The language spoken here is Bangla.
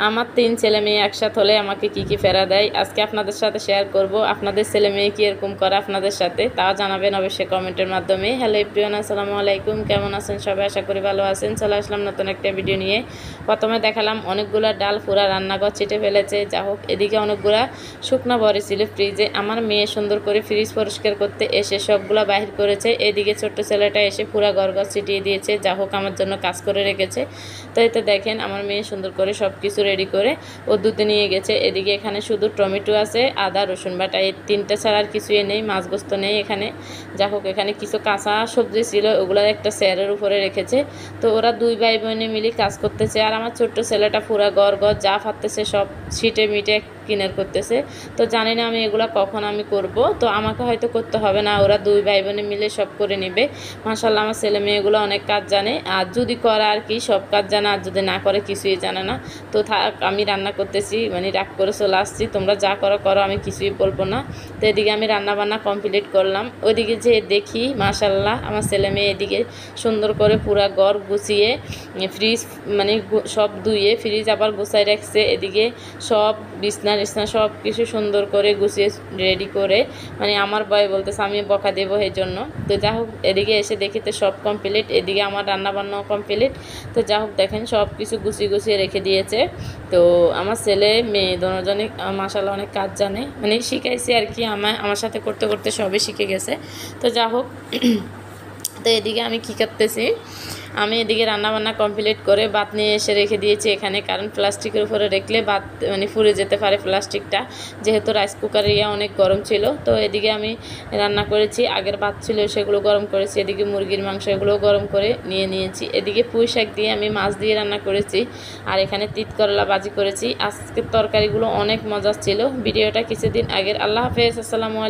আমার 3 ছেলে মেয়ে একসাথে হলে আমাকে কি কি ফেরা দেয় আজকে আপনাদের সাথে শেয়ার করব। আপনাদের ছেলে মেয়ে কি এরকম করে আপনাদের সাথে, তা জানাবেন অবশ্যই কমেন্টের মাধ্যমে। হ্যালো এভরিওয়ান, আসসালামু আলাইকুম, কেমন আছেন সবাই? আশা করি ভালো আছেন। চলে আসলাম নতুন একটা ভিডিও নিয়ে। প্রথমে দেখালাম অনেকগুলো ডাল পুরা রান্নাঘর ছিটে ফেলেছে। যা হোক, এদিকে অনেকগুলা শুকনো বড়ি ছিল ফ্রিজে। আমার মেয়ে সুন্দর করে ফ্রিজ পরিষ্কার করতে এসে সবগুলা বাহির করেছে। এদিকে ছোট্ট ছেলেটা এসে পুরা ঘর ছিটিয়ে দিয়েছে। যা হোক, আমার জন্য কাজ করে রেখেছে। তো এতে দেখেন আমার মেয়ে সুন্দর করে সব কিছু রেডি করে ও দুধে নিয়ে গেছে। এদিকে এখানে শুধু টমেটো আছে, আদা রসুন বাটা, এই তিনটা ছাড়া আর কিছুই নেই, মাছ গোস্ত নেই এখানে। যা হোক, এখানে কিছু কাঁচা সবজি ছিল, ওগুলো একটা চেয়ারের উপরে রেখেছে। তো ওরা দুই ভাই বোনে মিলে কাজ করতেছে। আর আমার ছোট্ট ছেলেটা পুরা ঘর যা ফাটতেছে সব ছিটে মিটে কিনার করতেছে। তো জানি না আমি এগুলো কখন আমি করব, তো আমাকে হয়তো করতে হবে না, ওরা দুই ভাই বোনে মিলে সব করে নেবে। মাশাআল্লাহ, আমার ছেলে মেয়েগুলো অনেক কাজ জানে। আর যদি করে আর কি সব কাজ জানে, আর যদি না করে কিছুই জানে না। তো থাক, আমি রান্না করতেছি, মানে রাগ করে চলে আসছি। তোমরা যা করো করো, আমি কিছুই বলবো না। তো এদিকে আমি রান্না বান্না কমপ্লিট করলাম। ওইদিকে যে দেখি মাশাআল্লাহ আমার ছেলে মেয়ে এদিকে সুন্দর করে পুরা ঘর গুছিয়ে ফ্রিজ মানে সব ধুয়ে ফ্রিজ আবার গুছাই রাখছে। এদিকে সব বিছনা সব কিছু সুন্দর করে গুছিয়ে রেডি করে, মানে আমার বয় বলতেছে আমি বকা দেবো এই জন্য। তো যা হোক, এদিকে এসে দেখি তো সব কমপ্লিট, এদিকে আমার রান্না বান্নাও কমপ্লিট। তো যা হোক, দেখেন সব কিছু গুছিয়ে রেখে দিয়েছে। তো আমার ছেলে মেয়ে দুজনই মাশাআল্লাহ অনেক কাজ জানে, মানে শিখাইছে আর কি। আমার সাথে করতে করতে সবই শিখে গেছে। তো যা হোক, তো এদিকে আমি কী করতেছি, আমি এদিকে রান্নাবান্না কমপ্লিট করে ভাত নিয়ে এসে রেখে দিয়েছি এখানে। কারণ প্লাস্টিকের উপরে রাখলে ভাত মানে ফুরে যেতে পারে প্লাস্টিকটা, যেহেতু রাইস কুকার অনেক গরম ছিল। তো এদিকে আমি রান্না করেছি, আগের ভাত ছিল সেগুলো গরম করেছি। এদিকে মুরগির মাংস এগুলো গরম করে নিয়েছি। এদিকে পুঁই শাক দিয়ে আমি মাছ দিয়ে রান্না করেছি। আর এখানে তিত করলা ভাজি করেছি। আজকের তরকারিগুলো অনেক মজা ছিল। ভিডিওটা কিছুদিন আগের। আল্লাহ হাফেজ, আসসালামু আলাইকুম।